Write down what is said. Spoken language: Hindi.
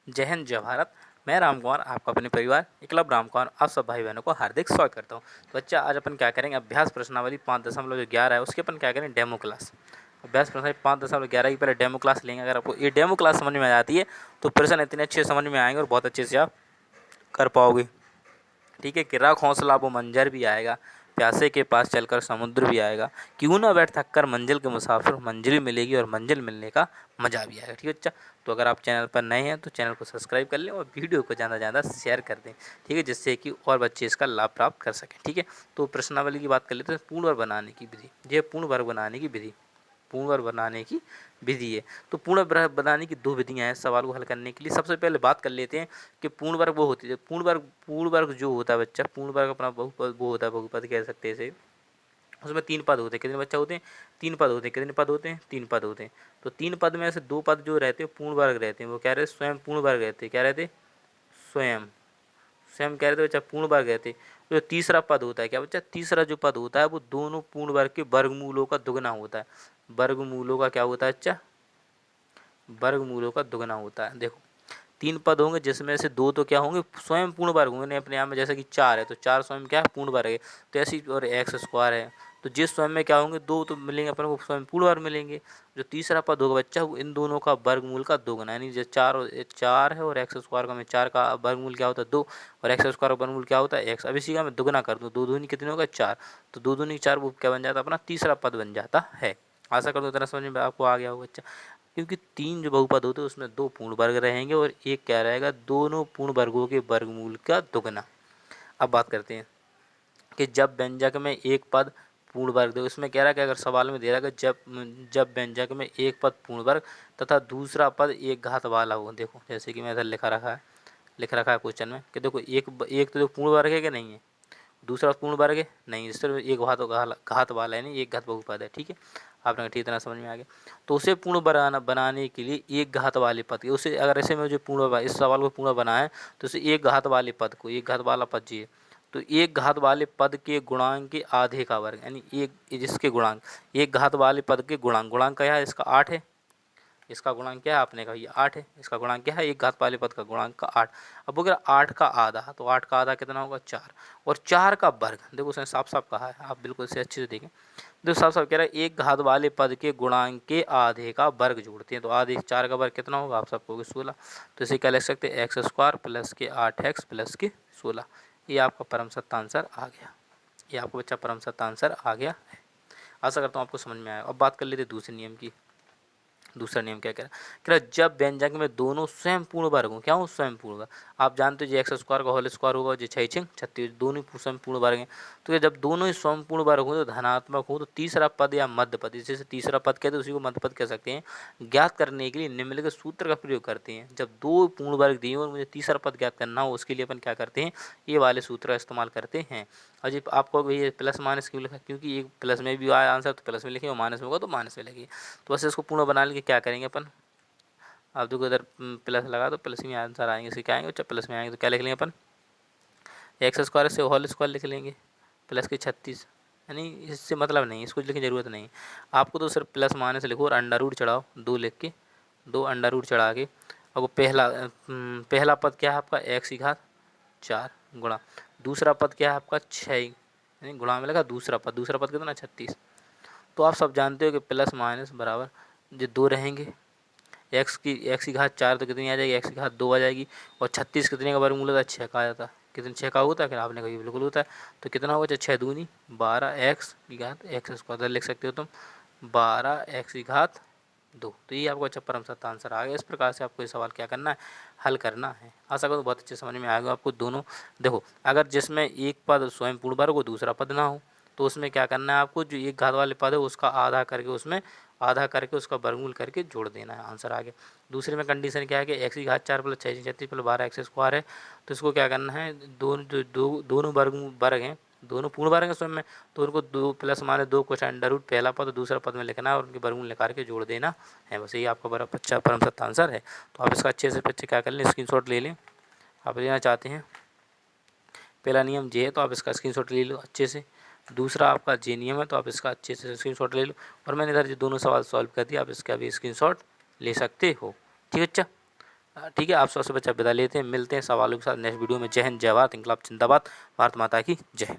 जय हिंद जय भारत। मैं राम कुमार आपका अपने परिवार एकलव्य राम कुमार आप सब भाई बहनों को हार्दिक स्वागत करता हूं। तो बच्चा आज अपन क्या करेंगे, अभ्यास प्रश्नावली 5.11 है उसके अपन क्या करेंगे डेमो क्लास। अभ्यास प्रश्नावली 5.11 की पहले डेमो क्लास लेंगे। अगर आपको ये डेमो क्लास समझ में आ जाती है तो प्रश्न इतने अच्छे समझ में आएंगे और बहुत अच्छे से आप कर पाओगे। ठीक है, किरा हौसला वो मंजर भी आएगा, प्यासे के पास चलकर समुद्र भी आएगा, क्यों ना बैठ थक कर मंजिल के मुसाफिर, मंजिल मिलेगी और मंजिल मिलने का मजा भी आएगा। ठीक है बच्चा, तो अगर आप चैनल पर नए हैं तो चैनल को सब्सक्राइब कर लें और वीडियो को ज़्यादा से ज़्यादा शेयर कर दें। ठीक है, जिससे कि और बच्चे इसका लाभ प्राप्त कर सकें। ठीक है, तो प्रश्नावली की बात कर लेते हैं। पूर्ण वर्ग बनाने की विधि, ये पूर्ण वर्ग बनाने की विधि, पूर्ण वर्ग बनाने की विधि है। तो पूर्ण वर्ग बनाने की दो विधियां हैं सवाल को हल करने के लिए। सबसे पहले बात कर लेते हैं कि पूर्ण वर्ग वो होती है, पूर्ण वर्ग जो होता है बच्चा, पूर्ण वर्ग अपना बहुपद वो होता है, बहुपद कह सकते हैं इसे। उसमें तीन पद होते हैं। कितने बच्चा होते हैं? तीन पद होते हैं। कितने पद होते हैं? तीन पद होते हैं। तो तीन पद में से दो पद जो रहते हैं पूर्ण वर्ग रहते हैं, वो क्या रहते? स्वयं पूर्ण वर्ग रहते हैं। क्या रहते? स्वयं स्वयं कह रहे थे बच्चा पूर्ण वर्ग रहते। जो तीसरा पद होता है क्या बच्चा? तीसरा जो पद होता है वो दोनों पूर्ण वर्ग के वर्गमूलों का दुगना होता है। वर्गमूलों का क्या होता है बच्चा? वर्गमूलों का दुगना होता है। देखो, तीन पद होंगे जिसमें से दो तो क्या होंगे? स्वयं पूर्ण वर्ग होंगे अपने आप में, जैसे कि चार है तो चार स्वयं क्या है? पूर्ण वर्ग है। तो ऐसी, और एक्स स्क्वायर है तो जिस स्वयं में क्या होंगे? दो तो मिलेंगे अपन को, स्वयं पूर्ण वर्ग मिलेंगे। जो तीसरा पद होगा बच्चा वो इन दोनों का वर्गमूल का दोगुना, यानी जो चार है और एक्स स्क्वायर का में चार का वर्गमूल क्या होता है? दो, और एक्स स्क्वायर का वर्गमूल क्या होता है? एक्स। अब इसी का मैं दुगना कर दूँ, दो दूनी कितने होगा? चार। तो दो दूनी चार, वो क्या बन जाता है? अपना तीसरा पद बन जाता है। आशा करता हूँ इतना समझ में आपको आ गया होगा बच्चा। क्योंकि तीन जो बहुपद होते हैं उसमें दो पूर्ण वर्ग रहेंगे और एक क्या रहेगा? दोनों पूर्ण वर्गों के वर्गमूल का दुगना। अब बात करते हैं कि जब व्यंजक में एक पद पूर्ण वर्ग दे, उसमें कह रहा है कि अगर सवाल में दे रहा है कि जब व्यंजक में एक पद पूर्ण वर्ग तथा दूसरा पद एक घात वाला हो। देखो जैसे कि मैं इधर लिख रखा है क्वेश्चन में कि देखो एक तो पूर्ण वर्ग है कि नहीं है, दूसरा पूर्ण वर्ग है नहीं, सिर्फ एक घात वाला है, नहीं एक घात बहुपद है। ठीक है, आपने ठीक तरह समझ में आ गया। तो उसे पूर्ण बनाने के लिए एक घात वाले पद के, उसे अगर ऐसे में जो पूर्ण, इस सवाल को पूर्ण बनाए तो उसे एक घात वाले पद को, एक घात वाला पद चाहिए, तो एक घात वाले पद के गुणांक के आधे का वर्ग, यानी एक जिसके गुणांक, एक घात वाले पद के गुणांक क्या है? इसका 8 है। इसका गुणांक क्या है? आपने कहा ये 8 है। इसका गुणांक क्या है? एक घात वाले पद का गुणांक का 8। अब अगर 8 का आधा, तो 8 का आधा कितना होगा? 4। और 4 का वर्ग, देखो उसने साफ साफ कहा है, आप बिल्कुल से अच्छे से देखें। देखो साफ साफ कह रहा है एक घात वाले पद के गुणांक के आधे का वर्ग जोड़ते हैं, तो आधे 4 का वर्ग कितना होगा? आप सबको 16। तो इसे क्या लिख सकते हैं? एक्स स्क्वायर प्लस के 8x प्लस के 16। ये आपका परम सत्य आंसर आ गया। ये आपको बच्चा परम सत्य आंसर आ गया है। आशा करता हूँ आपको समझ में आया। अब बात कर लेते हैं दूसरे नियम की। दूसरा नियम क्या कह रहा है? जब व्यंजक में दोनों स्वयं पूर्ण वर्ग हो। क्या हो? स्वयं पूर्ण वर्ग। आप जानते हो जो एक्स स्क्वायर का होल स्क्वायर होगा, जो 6 36, दोनों स्वयं पूर्ण वर्ग हैं। तो जब दोनों ही स्वयं पूर्ण वर्ग हो, तो धनात्मक हो, तो तीसरा पद या मध्य पद, जैसे तीसरा पद कहते हैं उसी को मध्य पद कह सकते हैं, ज्ञात करने के लिए निम्नलिखित सूत्र का प्रयोग करते हैं। जब दो पूर्ण वर्ग दिए और मुझे तीसरा पद ज्ञात करना हो, उसके लिए अपन क्या करते हैं? ये वाले सूत्र का इस्तेमाल करते हैं। और जब आपको भैया प्लस माइनस क्यों लिखा? क्योंकि एक प्लस में भी आया आंसर तो प्लस में लिखिए, और माइनस में होगा तो माइनस में लिखिए। तो बस इसको पूर्ण बना लेंगे। क्या करेंगे अपन? आप देखो इधर प्लस लगा तो प्लस में आंसर आएंगे, इससे क्या आएंगे? अच्छा प्लस में आएंगे तो क्या लिख लेंगे अपन? एक्स स्क्वायर से होल स्क्वायर लिख लेंगे प्लस के 36, यानी इससे मतलब नहीं, इसको लिखने की ज़रूरत नहीं। आपको तो सिर्फ प्लस माइनस लिखो और अंडर रूट चढ़ाओ, 2 लिख के, 2 अंडर रूट चढ़ा के। अब वो पहला पद क्या है आपका? एक्स की घात 4 गुणा, दूसरा पद क्या है आपका? 6, यानी गुणा में लगा दूसरा पद कितना? 36। तो आप सब जानते हो कि प्लस माइनस बराबर जो 2 रहेंगे। एक्स की घात 4 तो कितनी आ जाएगी? एक्स की घात 2 आ जाएगी। और 36 कितने का वर्गमूल होता है? 6 का आ जाता है। कितने? 6 का होता है? फिर आपने कहा बिल्कुल होता है। तो कितना होगा? 6 दूनी 12 एक्स की घात एक्स स्क्वायर लिख सकते हो तुम, 12 एक्स की घात 2। तो ये आपको अच्छा परम सत्य आंसर आ गया। इस प्रकार से आपको ये सवाल क्या करना है? हल करना है। आशा करो बहुत अच्छे समझ में आएगा आपको दोनों। देखो, अगर जिसमें एक पद स्वयं पूर्ण वर्ग हो, दूसरा पद ना हो, तो उसमें क्या करना है आपको? जो एक घात वाले पद है उसका आधा करके उसका वर्गमूल करके जोड़ देना है, आंसर आ गया। दूसरे में कंडीशन क्या है कि एक्स की घात 4 प्लस 6 36 प्लस 12 एक्स स्क्वायर है, तो इसको क्या करना है? दोनों वर्ग हैं, दोनों पूर्ण वर्ग हैं स्वयं में, तो उनको 2 प्लस माने 2 कुछ अंडर रूट पहला पद दूसरा पद में लिखना है और उनके वर्गमूल निकाल के जोड़ देना है। बस यही आपका बड़ा अच्छा परम सत्य आंसर है। तो आप इसका अच्छे से बच्चे क्या कर लें? स्क्रीनशॉट ले लें। आप लेना चाहते हैं पहला नियम जे है तो आप इसका स्क्रीनशॉट ले लो अच्छे से। दूसरा आपका जे नियम है तो आप इसका अच्छे से स्क्रीनशॉट ले लो। और मैंने इधर जो दोनों सवाल सॉल्व कर दिया, आप इसका भी स्क्रीनशॉट ले सकते हो। ठीक है अच्छा, ठीक है, आप सबसे बच्चा विदा लेते हैं, मिलते हैं सवालों के साथ नेक्स्ट वीडियो में। जय हिंद, जय भारत, इंकलाब जिंदाबाद, भारत माता की जय।